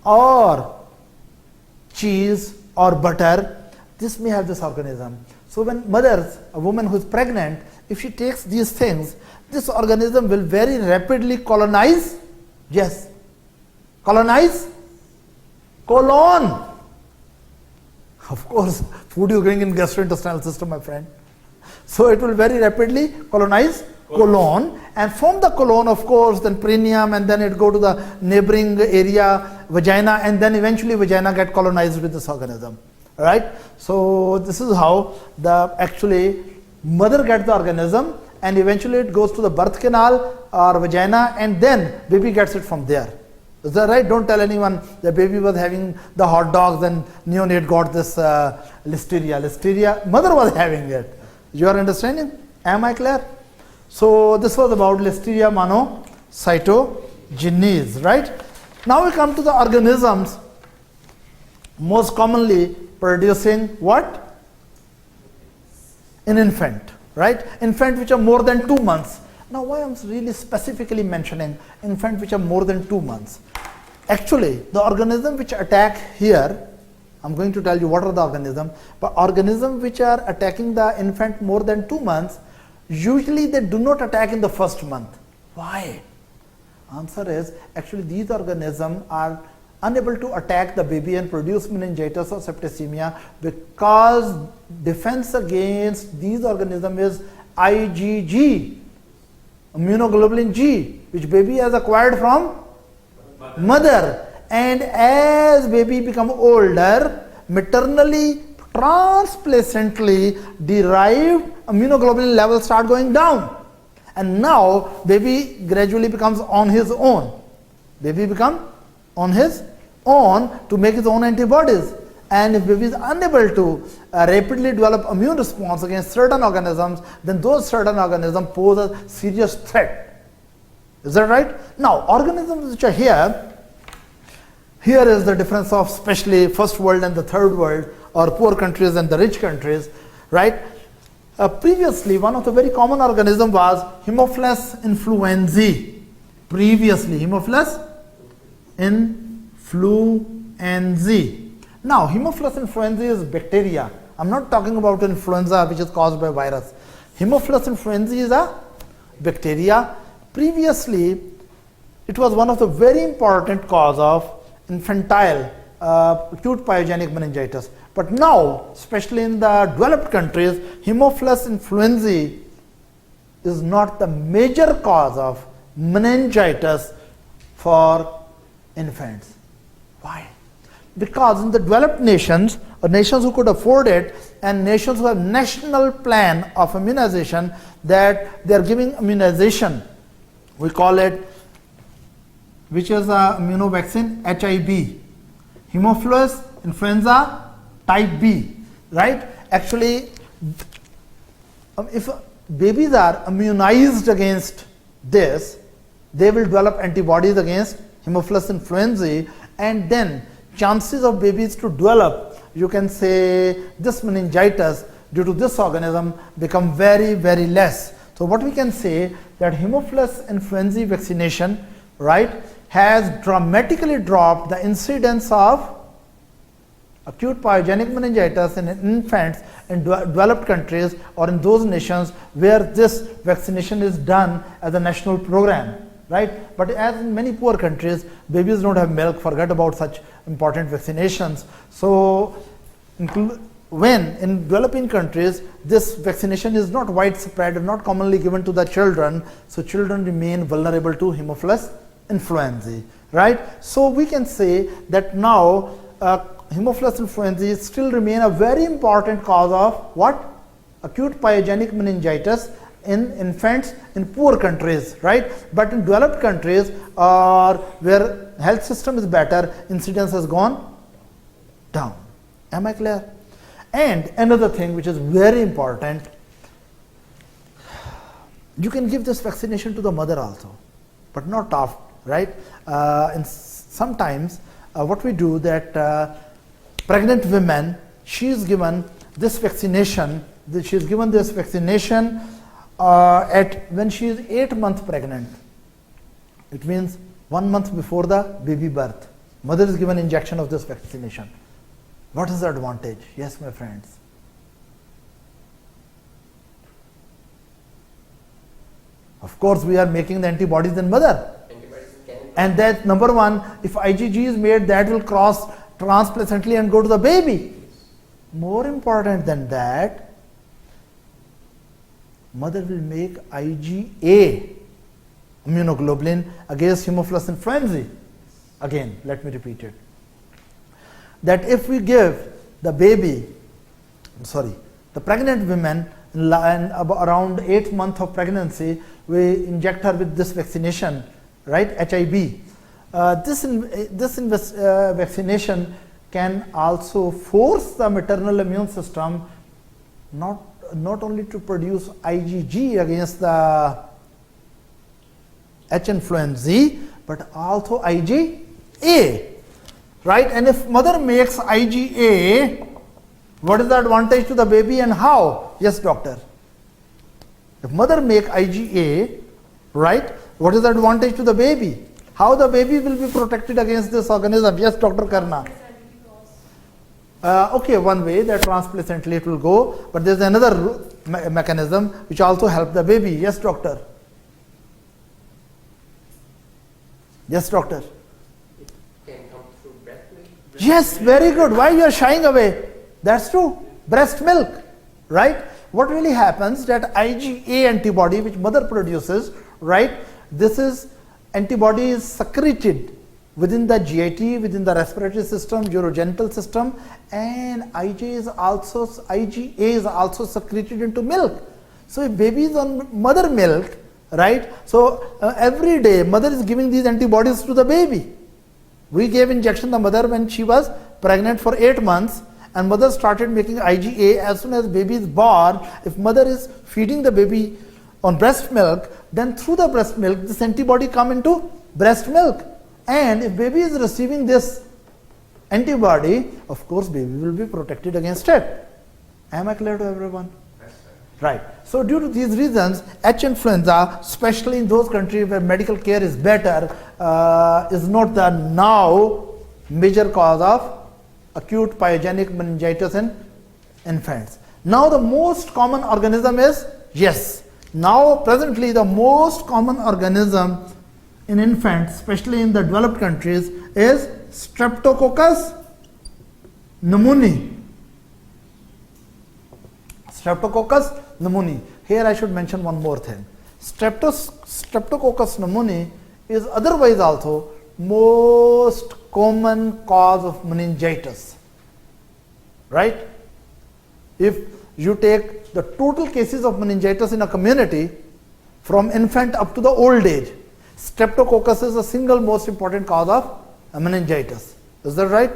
or cheese or butter, this may have this organism. So when mothers, a woman who is pregnant, if she takes these things, this organism will very rapidly colonize, yes, colonize colon. Of course, food you bring in gastrointestinal system, my friend. So it will very rapidly colonize colon, and from the colon, of course, then perineum, and then it go to the neighboring area, vagina, and then eventually vagina get colonized with this organism. Right? So this is how the actually mother gets the organism, and eventually it goes to the birth canal or vagina, and then baby gets it from there. Is that right? Don't tell anyone the baby was having the hot dogs and neonate got this listeria. Listeria, mother was having it. You are understanding? Am I clear? So this was about Listeria monocytogenes, right? Now we come to the organisms most commonly producing what? An infant, right? Infant which are more than 2 months. Now why I'm really specifically mentioning infant which are more than 2 months? Actually, the organism which attack here, I'm going to tell you what are the organisms, but organisms which are attacking the infant more than 2 months, usually they do not attack in the first month. Why? Answer is, actually these organisms are unable to attack the baby and produce meningitis or septicemia because defense against these organisms is IgG, immunoglobulin G, which baby has acquired from mother. And as baby become older, maternally transplacentally derived immunoglobulin levels start going down, and now baby gradually becomes on his own. Baby become on his own to make his own antibodies, and if baby is unable to rapidly develop immune response against certain organisms, then those certain organisms pose a serious threat. Is that right? Now organisms which are here is the difference of especially first world and the third world, or poor countries and the rich countries, right? Previously, one of the very common organism was Haemophilus influenzae. Previously, Haemophilus influenzae. Now, Haemophilus influenzae is bacteria. I'm not talking about influenza which is caused by virus. Haemophilus influenzae is a bacteria. Previously, it was one of the very important cause of infantile acute pyogenic meningitis. But now, especially in the developed countries, Haemophilus influenzae is not the major cause of meningitis for infants. Why? Because in the developed nations, or nations who could afford it, and nations who have national plan of immunization, that they are giving immunization, we call it, which is a immunovaccine, HIB, Haemophilus influenza type B, right? Actually, if babies are immunized against this, they will develop antibodies against Haemophilus influenzae, and then chances of babies to develop, you can say, this meningitis due to this organism become very, very less. So what we can say that Haemophilus influenzae vaccination, right, has dramatically dropped the incidence of acute pyogenic meningitis in infants in developed countries, or in those nations where this vaccination is done as a national program, right? But as in many poor countries, babies don't have milk, forget about such important vaccinations. So when in developing countries, this vaccination is not widespread and not commonly given to the children, so children remain vulnerable to Haemophilus influenzae, right? So we can say that now Haemophilus influenzae still remain a very important cause of what? Acute pyogenic meningitis in infants in poor countries, right? But in developed countries, or where health system is better, incidence has gone down. Am I clear? And another thing which is very important, you can give this vaccination to the mother also, but not oft, right? And sometimes what we do that pregnant women, she is given this vaccination. She is given this vaccination at when she is 8 months pregnant. It means 1 month before the baby birth. Mother is given injection of this vaccination. What is the advantage? Yes, my friends. Of course, we are making the antibodies in mother. And that number one, if IgG is made, that will cross transplacentally and go to the baby. More important than that, mother will make IgA, immunoglobulin, against Haemophilus influenzae. Again, let me repeat it. That if we give the baby, the pregnant women, around 8 months of pregnancy, we inject her with this vaccination, right, HIB. This vaccination can also force the maternal immune system not only to produce IgG against the H influenzae, but also IgA, right? And if mother makes IgA, what is the advantage to the baby and how? Yes, doctor. If mother make IgA, right, what is the advantage to the baby? How the baby will be protected against this organism? Yes, Dr. Karna. Okay, one way that transplacentally it will go, but there is another mechanism which also helps the baby. Yes, doctor. Yes, doctor. It can come through breast milk. Yes, very good. Why you are shying away? That's true. Breast milk, right? What really happens that IgA antibody which mother produces, right? This is antibody is secreted within the GIT, within the respiratory system, urogenital system, and IgA is also secreted into milk. So if baby is on mother milk, right? So every day mother is giving these antibodies to the baby. We gave injection to the mother when she was pregnant for 8 months, and mother started making IgA as soon as baby is born. If mother is feeding the baby on breast milk, then through the breast milk this antibody come into breast milk, and if baby is receiving this antibody, of course baby will be protected against it. Am I clear to everyone? Right. So due to these reasons, H influenza, especially in those countries where medical care is better, is not the now major cause of acute pyogenic meningitis in infants. Now the most common organism is, yes, now presently the most common organism in infants, especially in the developed countries, is Streptococcus pneumoniae. Streptococcus pneumoniae. Here I should mention one more thing. Streptococcus pneumoniae is otherwise also most common cause of meningitis, right? If you take the total cases of meningitis in a community from infant up to the old age, Streptococcus is the single most important cause of meningitis. Is that right?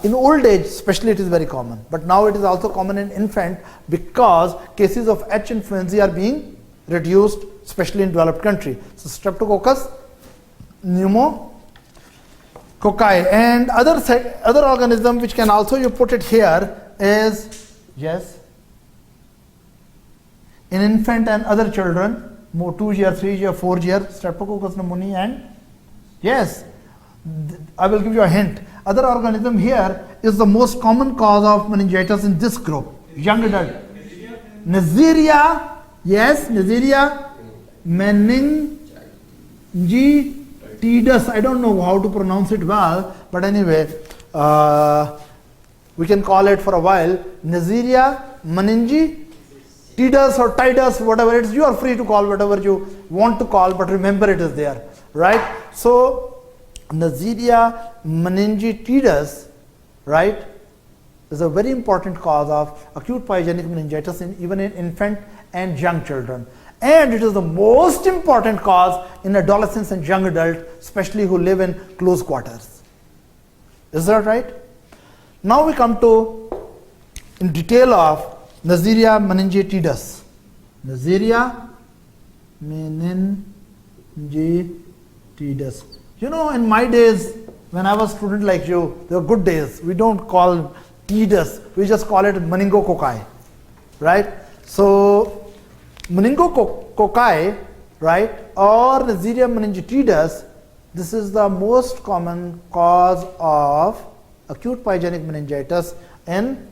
In old age especially it is very common, but now it is also common in infant because cases of H influenzae are being reduced, especially in developed country. So Streptococcus pneumococci, and other organism which can also you put it here is, yes, in infant and other children, 2 year, 3 year, 4 year, Streptococcus pneumoniae, and yes, I will give you a hint. Other organism here is the most common cause of meningitis in this group, young adult. Neisseria, yes, Neisseria meningitidis. I don't know how to pronounce it well, but anyway, we can call it for a while Neisseria meningitidis or tidus, whatever it is. You are free to call whatever you want to call, but remember it is there, right? So Neisseria meningitidis, right, is a very important cause of acute pyogenic meningitis even in infant and young children, and it is the most important cause in adolescents and young adults, especially who live in close quarters. Is that right? Now we come to in detail of Neisseria meningitidis. Neisseria meningitidis. You know, in my days, when I was a student like you, they were good days. We don't call tidus, we just call it meningococci, right? So, meningococci, right, or Neisseria meningitidis, This is the most common cause of acute pyogenic meningitis in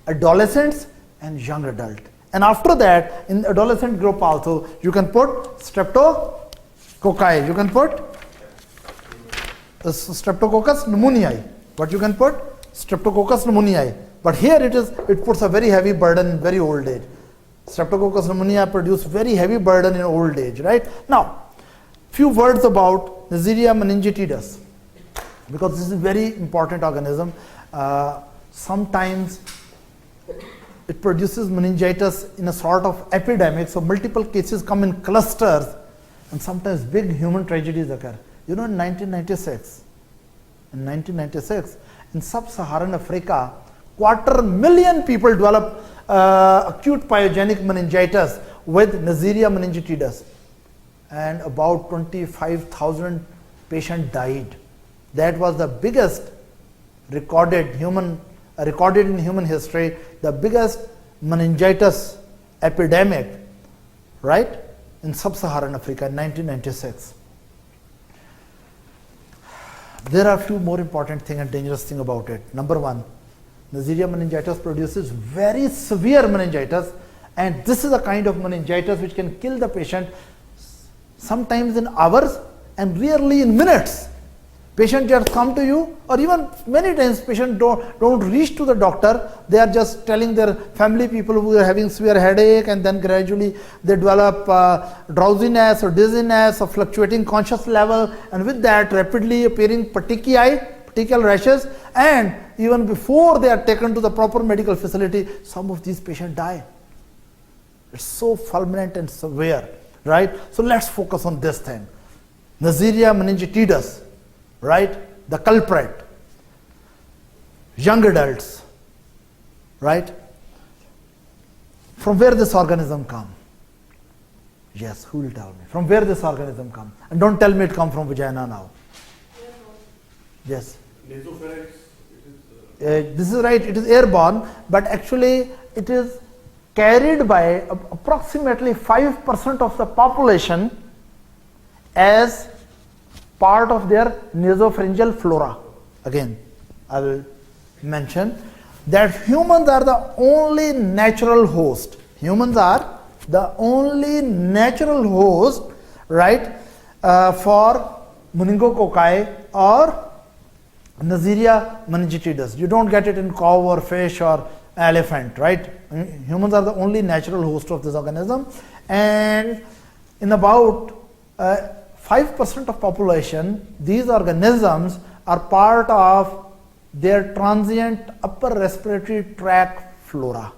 adolescents and young adult. And after that, in adolescent group also, you can put streptococci. You can put Streptococcus pneumoniae. But you can put Streptococcus pneumoniae. But here it puts a very heavy burden in very old age. Streptococcus pneumoniae produce very heavy burden in old age, right? Now, few words about Neisseria meningitidis, because this is a very important organism. Sometimes it produces meningitis in a sort of epidemic, so multiple cases come in clusters, and sometimes big human tragedies occur. You know, in 1996, in sub-Saharan Africa, 250,000 people developed acute pyogenic meningitis with Neisseria meningitidis, and about 25,000 patients died. That was the biggest recorded in human history, the biggest meningitis epidemic, right, in sub-Saharan Africa in 1996. There are a few more important things and dangerous things about it. Number one, Neisseria meningitis produces very severe meningitis, and this is a kind of meningitis which can kill the patient sometimes in hours and rarely in minutes. Patient just come to you, or even many times patient don't reach to the doctor. They are just telling their family people who are having severe headache, and then gradually they develop drowsiness or dizziness or fluctuating conscious level, and with that rapidly appearing petechial rashes, and even before they are taken to the proper medical facility, some of these patients die. It's so fulminant and severe, right? So let's focus on this thing. Neisseria meningitidis, right? The culprit. Young adults, right? From where this organism come? Yes, who will tell me? From where this organism come? And don't tell me it come from vagina now. Yes. Nasopharynx. This is right, it is airborne, but actually it is carried by approximately 5% of the population as part of their nasopharyngeal flora. Again, I will mention that humans are the only natural host. Humans are the only natural host, right, for meningococci or Neisseria meningitidis. You don't get it in cow or fish or elephant, right? Humans are the only natural host of this organism, and in about 5% of population, these organisms are part of their transient upper respiratory tract flora,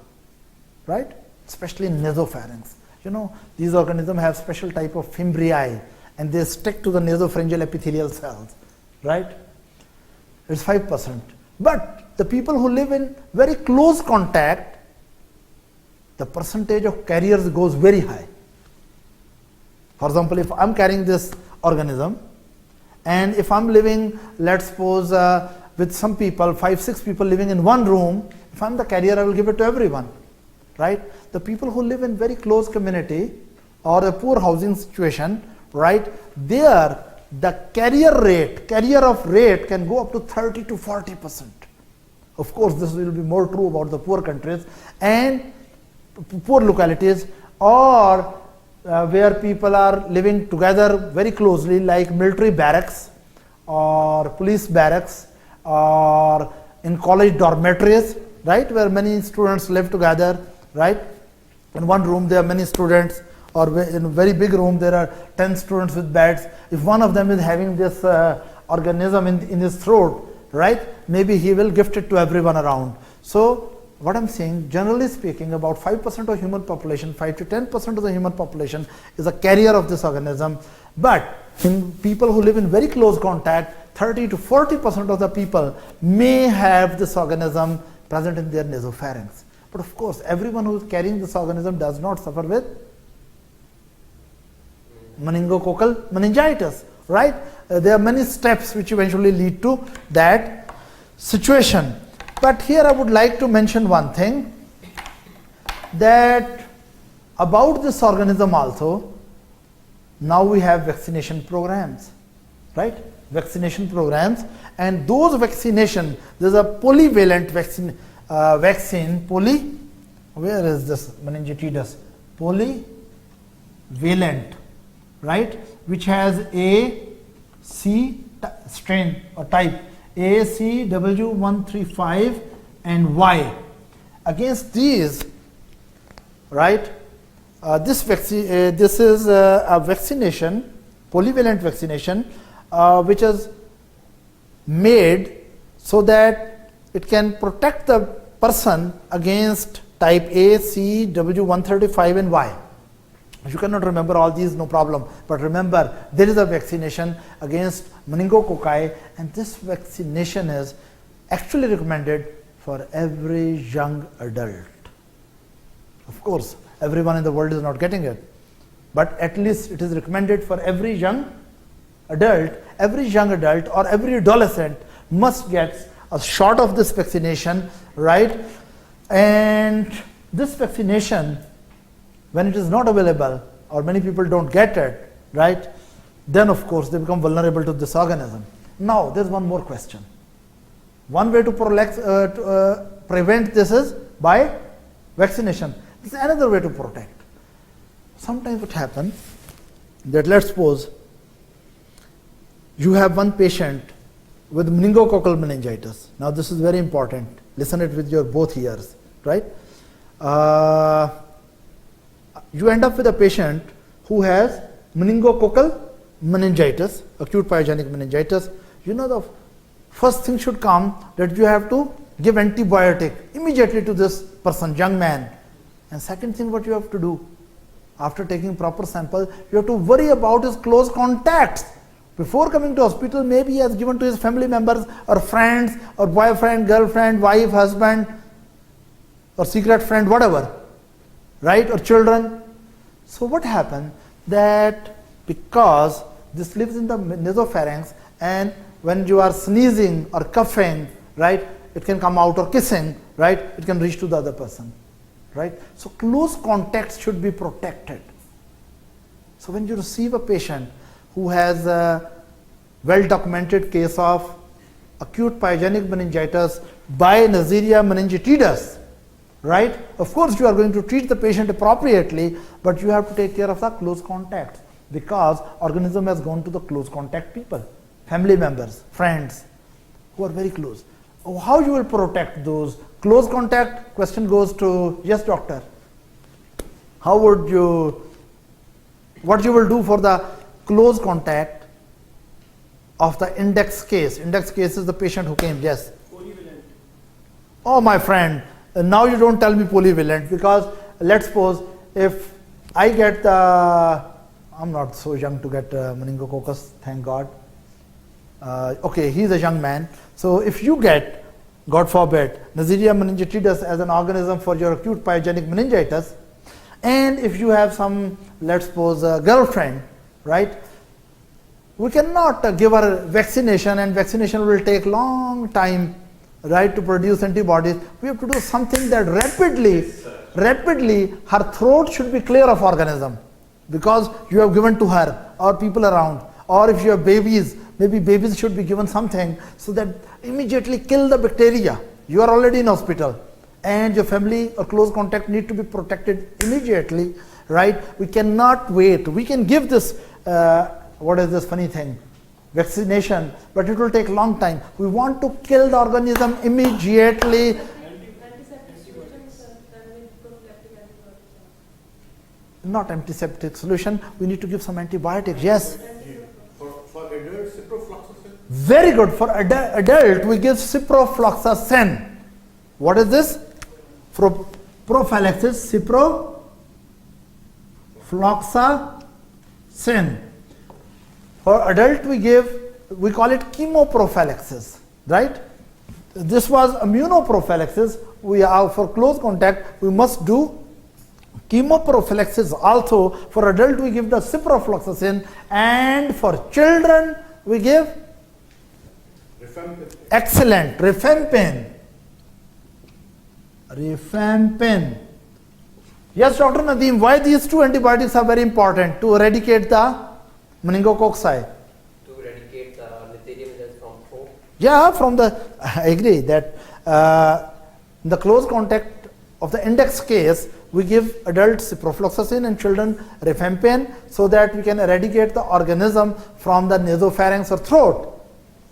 right? Especially in nasopharynx. You know, these organisms have special type of fimbriae, and they stick to the nasopharyngeal epithelial cells, right? It's 5%. But the people who live in very close contact, the percentage of carriers goes very high. For example, if I'm carrying this organism, and if I'm living, let's suppose, with some people, 5-6 people living in one room, if I'm the carrier, I will give it to everyone, right? The people who live in very close community or a poor housing situation, right, there the carrier rate can go up to 30 to 40%. Of course, this will be more true about the poor countries and poor localities, or where people are living together very closely, like military barracks or police barracks, or in college dormitories, right, where many students live together, right? In one room there are many students, or in a very big room there are 10 students with beds. If one of them is having this organism in his throat, right, maybe he will gift it to everyone around. So what I'm saying, generally speaking, about 5% of human population, 5 to 10% of the human population is a carrier of this organism. But in people who live in very close contact, 30 to 40% of the people may have this organism present in their nasopharynx. But of course, everyone who is carrying this organism does not suffer with meningococcal meningitis, right? There are many steps which eventually lead to that situation. But here I would like to mention one thing, that about this organism also, now we have vaccination programs. right? Vaccination programs, and those vaccination, there's a polyvalent vaccine, where is this meningitidis? Polyvalent, right? Which has A, C strain or type, A, C, W135 and Y. Against these, right, this is a vaccination, polyvalent vaccination, which is made so that it can protect the person against type A, C, W135 and Y. If you cannot remember all these, no problem. But remember, there is a vaccination against meningococci, and this vaccination is actually recommended for every young adult. Of course, everyone in the world is not getting it, but at least it is recommended for every young adult. Every young adult or every adolescent must get a shot of this vaccination, right? And this vaccination, when it is not available or many people don't get it, right, then of course they become vulnerable to this organism. Now there's one more question. One way to prevent this is by vaccination. There's another way to protect. Sometimes what happens that, let's suppose you have one patient with meningococcal meningitis. Now this is very important. Listen it with your both ears, right? You end up with a patient who has meningococcal meningitis, acute pyogenic meningitis. You know, the first thing should come that you have to give antibiotic immediately to this person, young man. And second thing what you have to do, after taking proper sample, you have to worry about his close contacts. Before coming to hospital, maybe he has given to his family members or friends or boyfriend, girlfriend, wife, husband, or secret friend, whatever, right, or children. So what happened that because this lives in the nasopharynx, and when you are sneezing or coughing, right, it can come out, or kissing, right, it can reach to the other person, right? So close contacts should be protected. So when you receive a patient who has a well-documented case of acute pyogenic meningitis by Neisseria meningitidis, right? Of course, you are going to treat the patient appropriately, but you have to take care of the close contacts, because organism has gone to the close contact people, family members, friends who are very close. How you will protect those close contact? Question goes to, yes, doctor. How would you, what you will do for the close contact of the index case? Index case is the patient who came, yes. Polyvalent. Oh, my friend, now you don't tell me polyvalent, because let's suppose if I get the, I'm not so young to get meningococcus, thank God. Okay, he's a young man. So if you get, God forbid, Neisseria meningitidis as an organism for your acute pyogenic meningitis, and if you have some, let's suppose, a girlfriend, right? We cannot give her vaccination, and vaccination will take long time, right, to produce antibodies. We have to do something that rapidly her throat should be clear of organism, because you have given to her or people around. Or if you have babies, maybe babies should be given something so that immediately kill the bacteria. You are already in hospital and your family or close contact need to be protected immediately, right? We cannot wait. We can give this, what is this funny thing? Vaccination, but it will take long time. We want to kill the organism immediately. Not antiseptic solution, we need to give some antibiotics, yes. For adults, ciprofloxacin. Very good. For adult, we give ciprofloxacin. What is this? For prophylaxis, ciprofloxacin. For adult, we call it chemoprophylaxis, right? This was immunoprophylaxis. For close contact, we must do chemoprophylaxis also. For adult, we give the ciprofloxacin, and for children, we give Rifampin. excellent rifampin. Yes, Dr. Nadeem, why these two antibiotics are very important to eradicate the meningococci? To eradicate Yeah, from the, I agree that in the close contact of the index case, we give adults ciprofloxacin and children rifampin so that we can eradicate the organism from the nasopharynx or throat.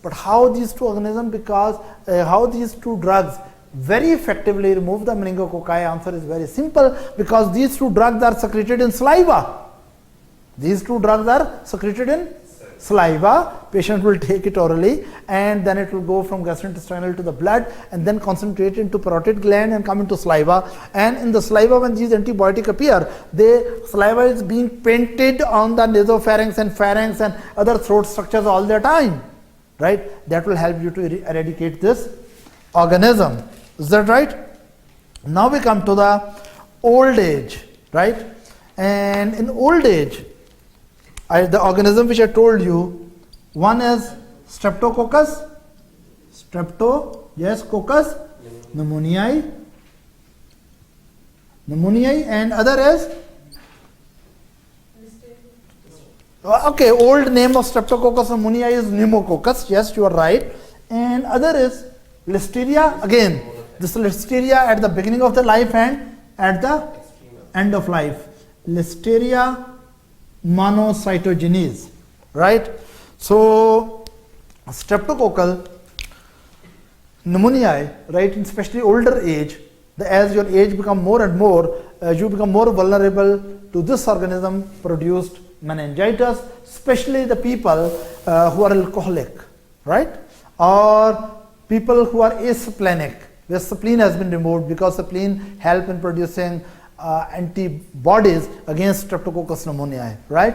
But how these two organisms, because how these two drugs very effectively remove the meningococci? Answer is very simple, because these two drugs are secreted in saliva. These two drugs are secreted in saliva. Patient will take it orally, and then it will go from gastrointestinal to the blood and then concentrate into parotid gland and come into saliva. And in the saliva, when these antibiotics appear, the saliva is being painted on the nasopharynx and pharynx and other throat structures all the time, right? That will help you to eradicate this organism. Is that right? Now we come to the old age, right? And in old age, the organism which I told you, one is Streptococcus pneumoniae, and other is, okay, old name of Streptococcus pneumoniae is pneumococcus. Yes, you are right. And other is Listeria. Again, this Listeria at the beginning of the life and at the end of life. Listeria monocytogenes, right? So streptococcal pneumoniae, right, especially older age, as your age become more and more, you become more vulnerable to this organism produced meningitis, especially the people who are alcoholic, right, or people who are asplenic, where spleen has been removed, because spleen help in producing antibodies against Streptococcus pneumoniae, right?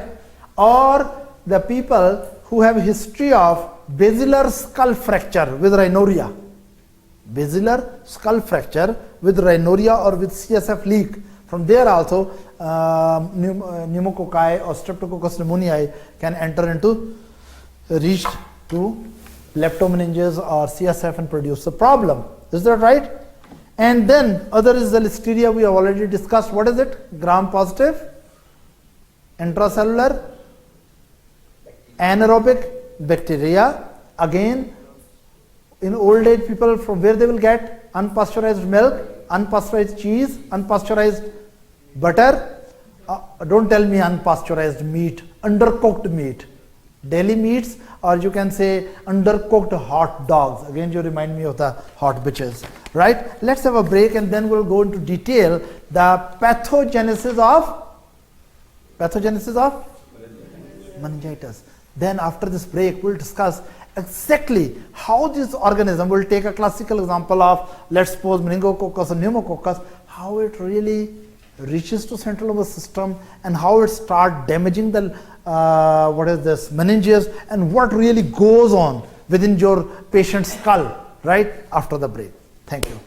Or the people who have a history of basilar skull fracture with rhinorrhea, basilar skull fracture with rhinorrhea or with CSF leak. From there also pneumococci or Streptococcus pneumoniae can enter into, reach to leptomeninges or CSF and produce a problem. Is that right? And then other is the Listeria we have already discussed. What is it? Gram positive, intracellular, anaerobic bacteria. Again, in old age people, from where they will get unpasteurized milk, unpasteurized cheese, unpasteurized butter. Don't tell me unpasteurized meat, undercooked meat. Deli meats, or you can say undercooked hot dogs. Again, you remind me of the hot bitches, right? Let's have a break and then we'll go into detail the pathogenesis of meningitis. Then after this break, we'll discuss exactly how this organism, will take a classical example of, let's suppose, meningococcus or pneumococcus, how it really reaches to central nervous system and how it start damaging the meninges, and what really goes on within your patient's skull, right, after the break. Thank you.